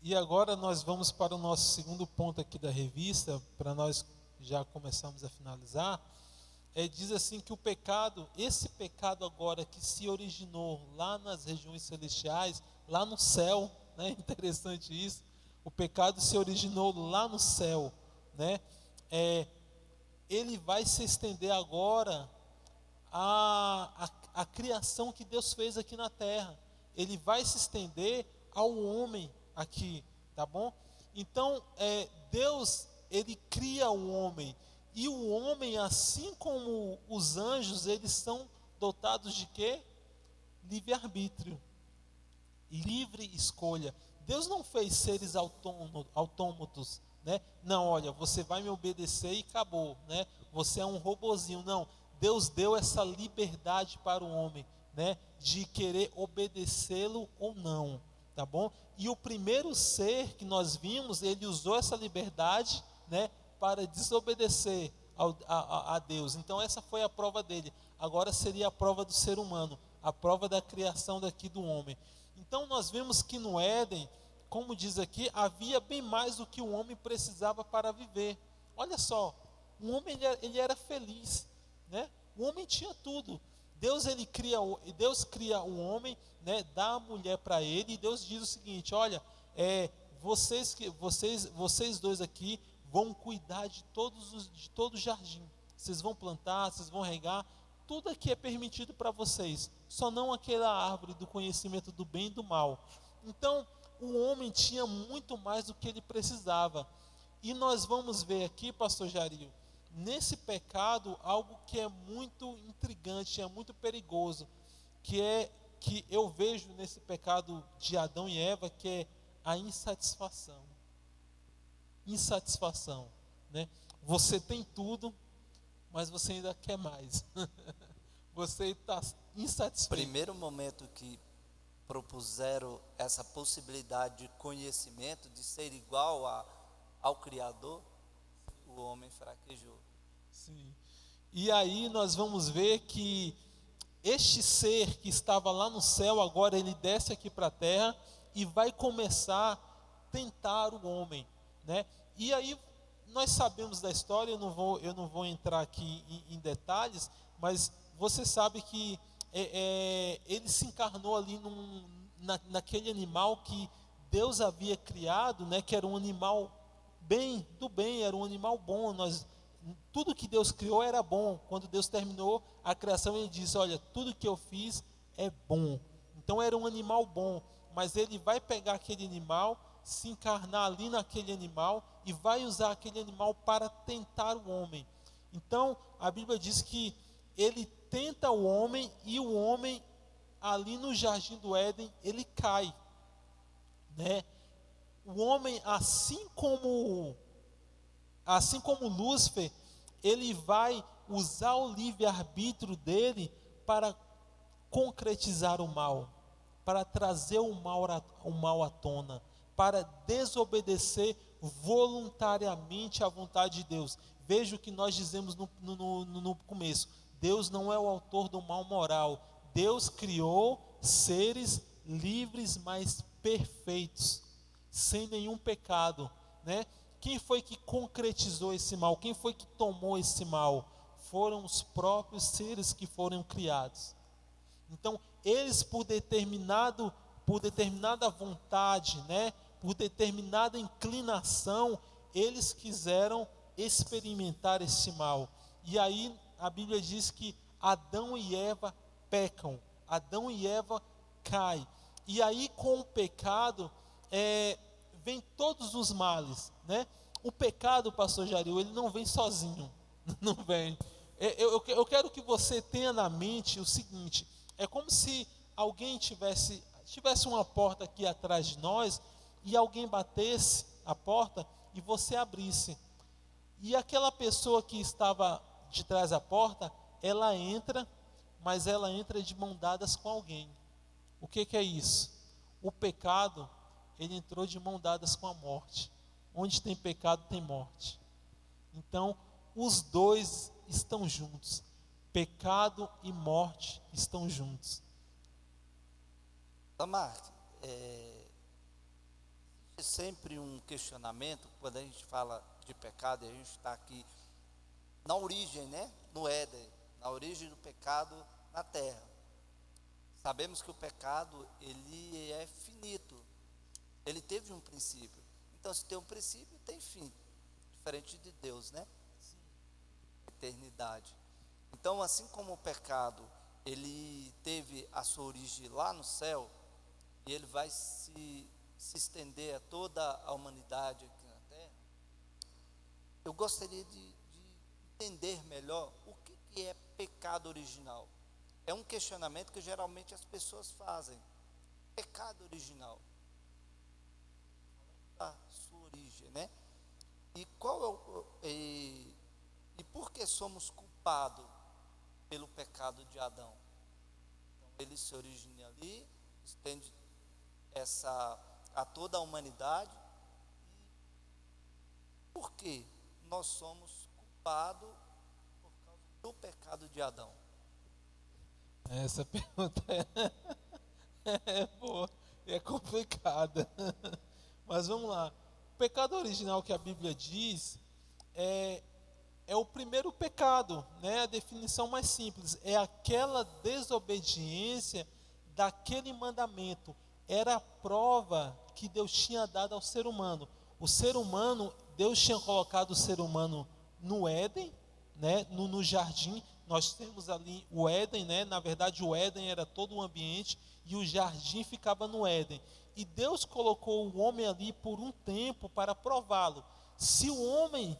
E agora nós vamos para o nosso segundo ponto aqui da revista, para nós já começarmos a finalizar. Diz assim que esse pecado agora que se originou lá nas regiões celestiais, lá no céu, né? Interessante isso, o pecado se originou lá no céu, né? Ele vai se estender agora a criação que Deus fez aqui na terra. Ele vai se estender ao homem aqui, tá bom? Então, Deus, ele cria o homem, e o homem, assim como os anjos, eles são dotados de quê? Livre-arbítrio, livre escolha. Deus não fez seres autômatos, né? Não, olha, você vai me obedecer e acabou, né? Você é um robozinho. Não, Deus deu essa liberdade para o homem, né, de querer obedecê-lo ou não, tá bom? E o primeiro ser que nós vimos, ele usou essa liberdade, né, para desobedecer a Deus. Então essa foi a prova dele. Agora seria a prova do ser humano, a prova da criação daqui do homem. Então nós vemos que no Éden, como diz aqui, havia bem mais do que o homem precisava para viver. Olha só, o homem ele era feliz, né? O homem tinha tudo. Deus cria o homem, né? Dá a mulher para ele, e Deus diz o seguinte: olha, vocês dois aqui vão cuidar de todo o jardim. Vocês vão plantar, vocês vão regar, tudo aqui é permitido para vocês, só não aquela árvore do conhecimento do bem e do mal. Então, o homem tinha muito mais do que ele precisava. E nós vamos ver aqui, pastor Jario, nesse pecado, algo que é muito intrigante, é muito perigoso, que eu vejo nesse pecado de Adão e Eva, que é a insatisfação. Insatisfação, né? Você tem tudo, mas você ainda quer mais. Você está insatisfeito. Primeiro momento que propuseram essa possibilidade de conhecimento, de ser igual ao Criador, o homem fraquejou. Sim. E aí nós vamos ver que este ser que estava lá no céu, agora ele desce aqui para a terra e vai começar a tentar o homem, né? E aí nós sabemos da história, eu não vou entrar aqui em detalhes, mas você sabe que ele se encarnou ali naquele animal que Deus havia criado, né? Que era um animal do bem, era um animal bom. Tudo que Deus criou era bom. Quando Deus terminou a criação, ele disse: olha, tudo que eu fiz é bom. Então era um animal bom, mas ele vai pegar aquele animal, se encarnar ali naquele animal e vai usar aquele animal para tentar o homem. Então, a Bíblia diz que ele tenta o homem e o homem, ali no jardim do Éden, ele cai, né? O homem, assim como Lúcifer, ele vai usar o livre-arbítrio dele para concretizar o mal, para trazer o mal à tona, para desobedecer voluntariamente à vontade de Deus. Veja o que nós dizemos no começo: Deus não é o autor do mal moral. Deus criou seres livres, mas perfeitos, sem nenhum pecado, né? Quem foi que concretizou esse mal? Quem foi que tomou esse mal? Foram os próprios seres que foram criados. Então, eles por determinada vontade, né, por determinada inclinação, eles quiseram experimentar esse mal. E aí a Bíblia diz que Adão e Eva pecam, Adão e Eva caem. E aí com o pecado vem todos os males, né? O pecado, pastor Jaril, ele não vem sozinho, não vem. Eu quero que você tenha na mente o seguinte: é como se alguém tivesse uma porta aqui atrás de nós e alguém batesse a porta e você abrisse. E aquela pessoa que estava de trás da porta, ela entra, mas ela entra de mão dadas com alguém. O que é isso? O pecado, ele entrou de mão dadas com a morte. Onde tem pecado, tem morte. Então, os dois estão juntos. Pecado e morte estão juntos. Tamar, é sempre um questionamento quando a gente fala de pecado, e a gente está aqui na origem, né? No Éden, na origem do pecado na terra. Sabemos que o pecado, ele é finito, ele teve um princípio. Então, se tem um princípio, tem fim, diferente de Deus, né? Sim. Eternidade. Então, assim como o pecado, ele teve a sua origem lá no céu, e ele vai se estender a toda a humanidade aqui na terra, eu gostaria de entender melhor o que é pecado original. É um questionamento que geralmente as pessoas fazem. Pecado original, a sua origem, né? E e por que somos culpados pelo pecado de Adão? Então, ele se origina ali, estende a toda a humanidade. E por que nós somos culpados por causa do pecado de Adão? Essa pergunta boa, é complicada. Mas vamos lá. O pecado original que a Bíblia diz é o primeiro pecado, né? A definição mais simples é aquela desobediência daquele mandamento. Era a prova que Deus tinha dado ao ser humano. O ser humano, Deus tinha colocado o ser humano no Éden, né? No jardim. Nós temos ali o Éden, né? Na verdade, o Éden era todo o ambiente e o jardim ficava no Éden. E Deus colocou o homem ali por um tempo para prová-lo. Se o homem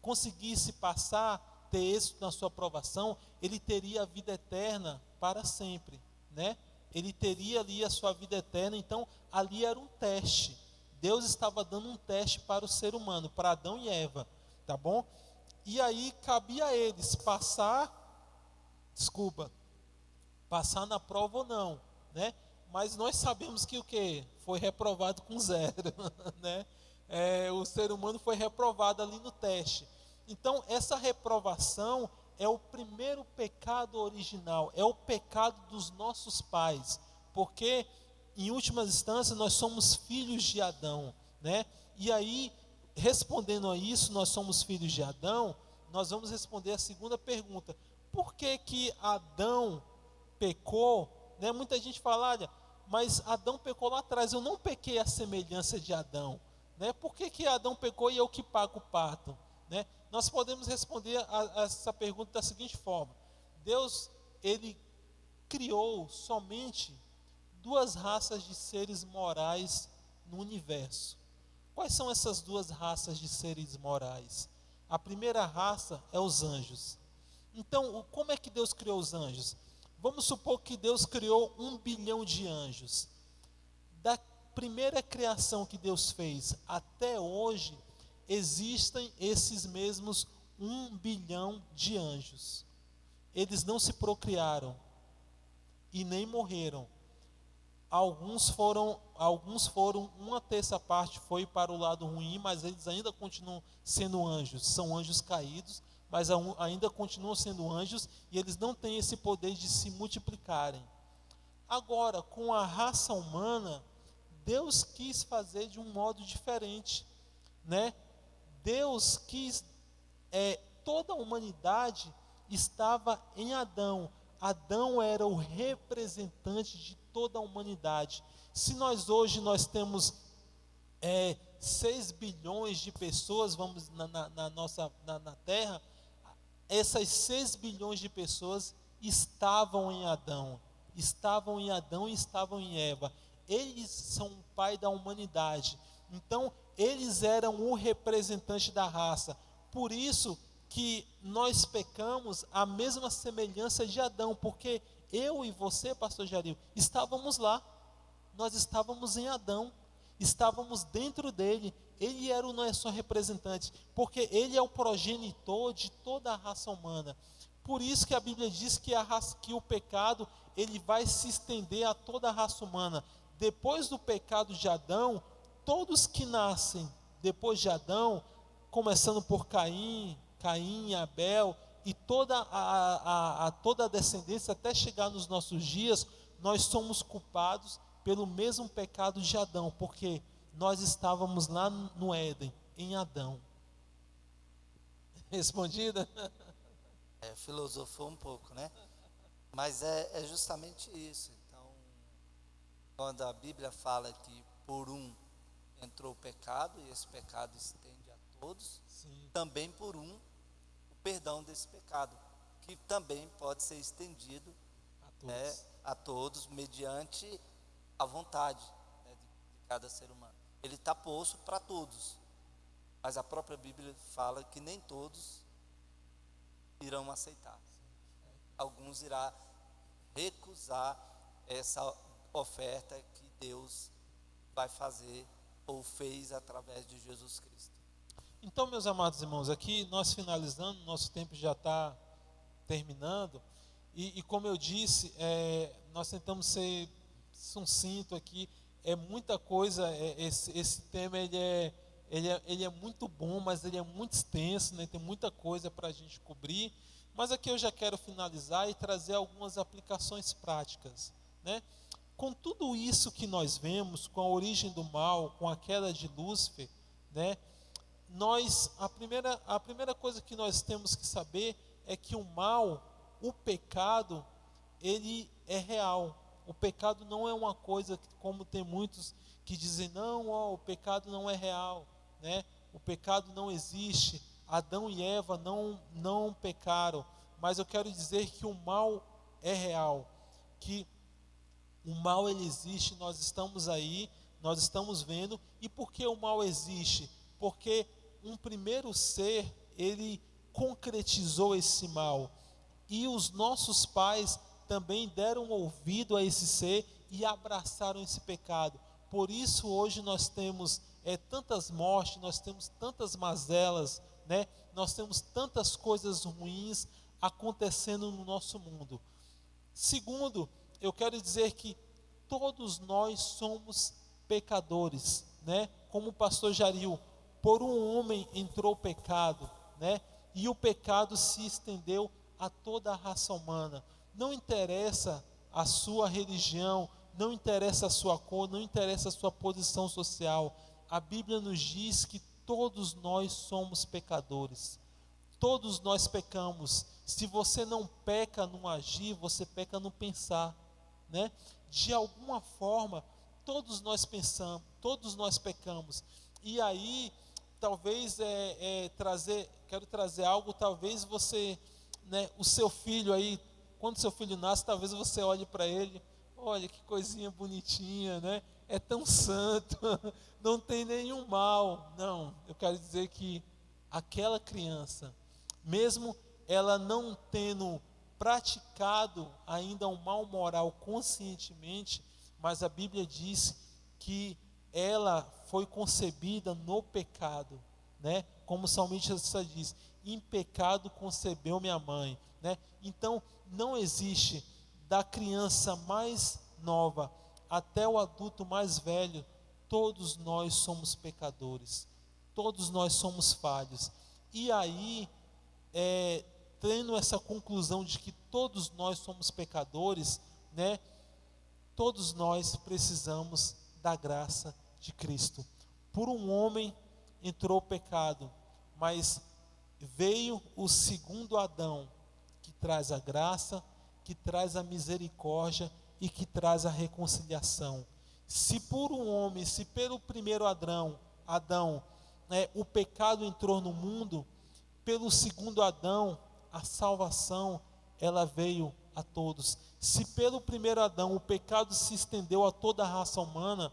conseguisse passar, ter êxito na sua provação, ele teria a vida eterna para sempre, né? Ele teria ali a sua vida eterna. Então, ali era um teste. Deus estava dando um teste para o ser humano, para Adão e Eva, tá bom? E aí cabia a eles passar na prova ou não, né? Mas nós sabemos que o que? Foi reprovado com 0, né? O ser humano foi reprovado ali no teste. Então, essa reprovação é o primeiro pecado original, é o pecado dos nossos pais, porque, em últimas instâncias, nós somos filhos de Adão, né? E aí, respondendo a isso, nós somos filhos de Adão, nós vamos responder a segunda pergunta: por que Adão pecou? Né? Muita gente fala: olha, mas Adão pecou lá atrás, eu não pequei à semelhança de Adão, né? Por que Adão pecou e eu que pago o pato, né? Nós podemos responder a essa pergunta da seguinte forma: Deus, ele criou somente 2 raças de seres morais no universo. Quais são essas duas raças de seres morais? A primeira raça é os anjos. Então, como é que Deus criou os anjos? Vamos supor que Deus criou 1 bilhão de anjos. Da primeira criação que Deus fez até hoje, existem esses mesmos 1 bilhão de anjos. Eles não se procriaram e nem morreram. Alguns foram, uma terça parte foi para o lado ruim, mas eles ainda continuam sendo anjos. São anjos caídos, mas ainda continuam sendo anjos e eles não têm esse poder de se multiplicarem. Agora, com a raça humana, Deus quis fazer de um modo diferente, né? Deus quis, toda a humanidade estava em Adão. Adão era o representante de toda a humanidade. Se hoje nós temos 6 bilhões de pessoas, vamos na Terra, essas 6 bilhões de pessoas estavam em Adão e estavam em Eva. Eles são o pai da humanidade. Então, eles eram o representante da raça. Por isso que nós pecamos a mesma semelhança de Adão, porque eu e você, pastor Jaril, estávamos lá. Nós estávamos em Adão, estávamos dentro dele. Ele era o nosso representante, porque ele é o progenitor de toda a raça humana. Por isso que a Bíblia diz que o pecado ele vai se estender a toda a raça humana. Depois do pecado de Adão, todos que nascem depois de Adão, começando por Caim, Abel e toda a descendência até chegar nos nossos dias, nós somos culpados pelo mesmo pecado de Adão, porque nós estávamos lá no Éden, em Adão. Respondida? Filosofou um pouco, né? Mas é justamente isso. Então, quando a Bíblia fala que por um entrou o pecado, e esse pecado estende a todos, sim, também por um, o perdão desse pecado, que também pode ser estendido a todos mediante a vontade, né, de cada ser humano. Ele está posto para todos, mas a própria Bíblia fala que nem todos irão aceitar. Alguns irão recusar essa oferta que Deus vai fazer ou fez através de Jesus Cristo. Então, meus amados irmãos, aqui nós finalizando, nosso tempo já está terminando, e como eu disse, nós tentamos ser sucinto aqui, é muita coisa, esse tema ele é muito bom, mas ele é muito extenso, né? Tem muita coisa para a gente cobrir, mas aqui eu já quero finalizar e trazer algumas aplicações práticas, né? Com tudo isso que nós vemos, com a origem do mal, com a queda de Lúcifer, né? A primeira coisa que nós temos que saber é que o mal, o pecado, ele é real. O pecado não é uma coisa que, como tem muitos que dizem, não, o pecado não é real, né? O pecado não existe, Adão e Eva não pecaram, mas eu quero dizer que o mal é real, que o mal ele existe, nós estamos aí, nós estamos vendo. E por que o mal existe? Porque um primeiro ser, ele concretizou esse mal, e os nossos pais também deram ouvido a esse ser e abraçaram esse pecado. Por isso hoje nós temos tantas mortes, nós temos tantas mazelas, né? Nós temos tantas coisas ruins acontecendo no nosso mundo. Segundo, eu quero dizer que todos nós somos pecadores, né? Como o pastor Jaril, por um homem entrou o pecado, né? E o pecado se estendeu a toda a raça humana. Não interessa a sua religião, não interessa a sua cor, não interessa a sua posição social. A Bíblia nos diz que todos nós somos pecadores. Todos nós pecamos. Se você não peca no agir, você peca no pensar, né? De alguma forma, todos nós pensamos, todos nós pecamos. E aí, talvez quero trazer algo, talvez você, né, o seu filho aí, quando seu filho nasce, talvez você olhe para ele, olha que coisinha bonitinha, né? é tão santo, não tem nenhum mal. Não, eu quero dizer que aquela criança, mesmo ela não tendo praticado ainda um mal moral conscientemente, mas a Bíblia diz que ela foi concebida no pecado, né? Como o salmista diz, em pecado concebeu minha mãe, né? Então não existe, da criança mais nova até o adulto mais velho, todos nós somos pecadores, todos nós somos falhos. E aí, tendo essa conclusão de que todos nós somos pecadores, né? Todos nós precisamos da graça de Cristo. Por um homem entrou o pecado, mas veio o segundo Adão, que traz a graça, que traz a misericórdia e que traz a reconciliação. Se por um homem, se pelo primeiro Adão, o pecado entrou no mundo, pelo segundo Adão, a salvação, ela veio a todos. Se pelo primeiro Adão o pecado se estendeu a toda a raça humana,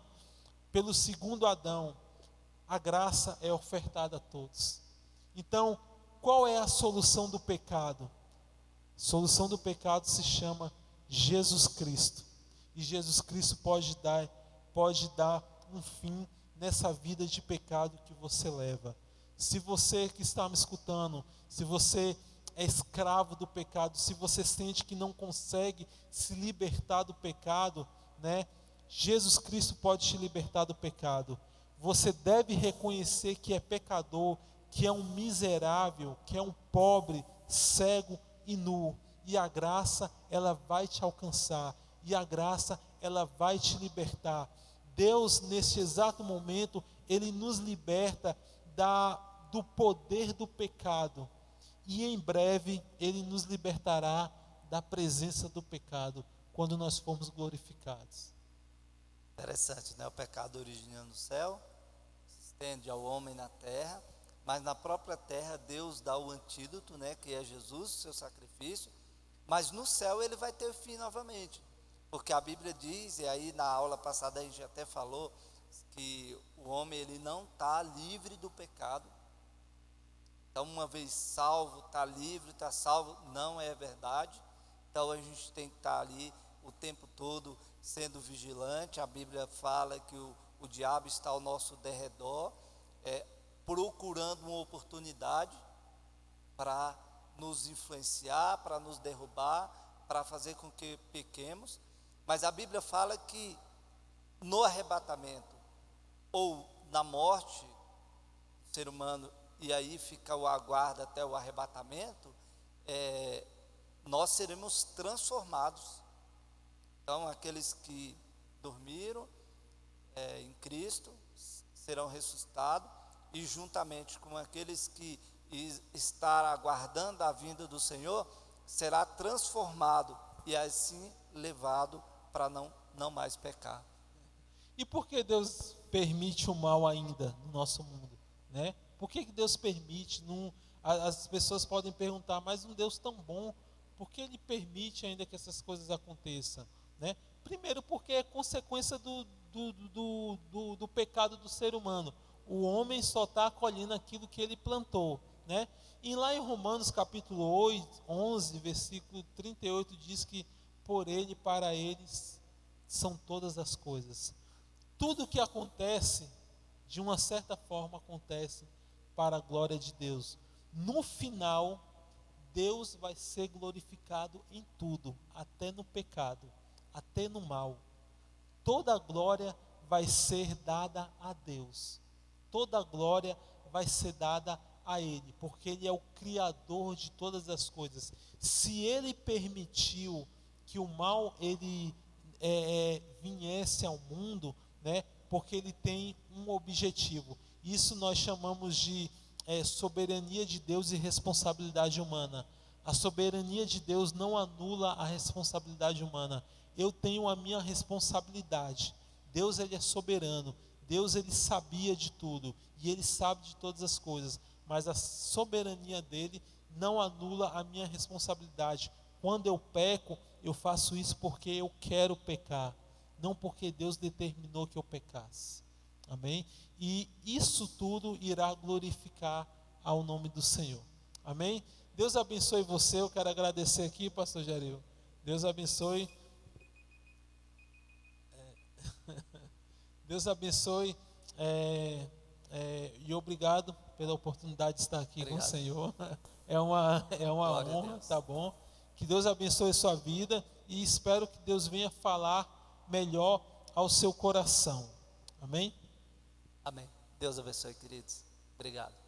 pelo segundo Adão, a graça é ofertada a todos. Então, qual é a solução do pecado? A solução do pecado se chama Jesus Cristo. E Jesus Cristo pode dar um fim nessa vida de pecado que você leva. Se você que está me escutando, se você é escravo do pecado, se você sente que não consegue se libertar do pecado, né? Jesus Cristo pode te libertar do pecado. Você deve reconhecer que é pecador, que é um miserável, que é um pobre, cego e nu. E a graça, ela vai te alcançar. E a graça, ela vai te libertar. Deus, nesse exato momento, Ele nos liberta do poder do pecado. E em breve, Ele nos libertará da presença do pecado, quando nós formos glorificados. Interessante, né? O pecado origina no céu, se estende ao homem na terra, mas na própria terra Deus dá o antídoto, né? Que é Jesus, seu sacrifício, mas no céu ele vai ter fim novamente, porque a Bíblia diz, e aí na aula passada a gente até falou, que o homem ele não está livre do pecado. Então, uma vez salvo, está livre, está salvo, não é verdade. Então a gente tem que estar ali o tempo todo sendo vigilante. A Bíblia fala que o diabo está ao nosso derredor, procurando uma oportunidade para nos influenciar, para nos derrubar, para fazer com que pequemos. Mas a Bíblia fala que no arrebatamento ou na morte, o ser humano, e aí fica o aguardo até o arrebatamento, nós seremos transformados. Então, aqueles que dormiram em Cristo serão ressuscitados, e juntamente com aqueles que estar aguardando a vinda do Senhor, será transformado e assim levado para não mais pecar. E por que Deus permite o mal ainda no nosso mundo, né? Por que Deus permite? As pessoas podem perguntar, mas um Deus tão bom, por que Ele permite ainda que essas coisas aconteçam, né? Primeiro, porque é consequência do pecado do ser humano. O homem só está colhendo aquilo que ele plantou, né? E lá em Romanos capítulo 11, versículo 38, diz que por Ele, para eles, são todas as coisas. Tudo que acontece, de uma certa forma, acontece para a glória de Deus. No final, Deus vai ser glorificado em tudo, até no pecado, até no mal. Toda a glória vai ser dada a Deus. Toda a glória vai ser dada a Ele, porque Ele é o Criador de todas as coisas. Se Ele permitiu que o mal viesse ao mundo, né, porque Ele tem um objetivo. Isso nós chamamos de soberania de Deus e responsabilidade humana. A soberania de Deus não anula a responsabilidade humana. Eu tenho a minha responsabilidade. Deus, Ele é soberano. Deus, Ele sabia de tudo e Ele sabe de todas as coisas, mas a soberania dEle não anula a minha responsabilidade. Quando eu peco, eu faço isso porque eu quero pecar. não porque Deus determinou que eu pecasse. Amém? E isso tudo irá glorificar ao nome do Senhor. Amém? Deus abençoe você. Eu quero agradecer aqui, pastor Jaril. Deus abençoe. Deus abençoe. E obrigado pela oportunidade de estar aqui com o Senhor. É uma honra, tá bom? Que Deus abençoe a sua vida e espero que Deus venha falar melhor ao seu coração. Amém? Amém. Deus abençoe, queridos. Obrigado.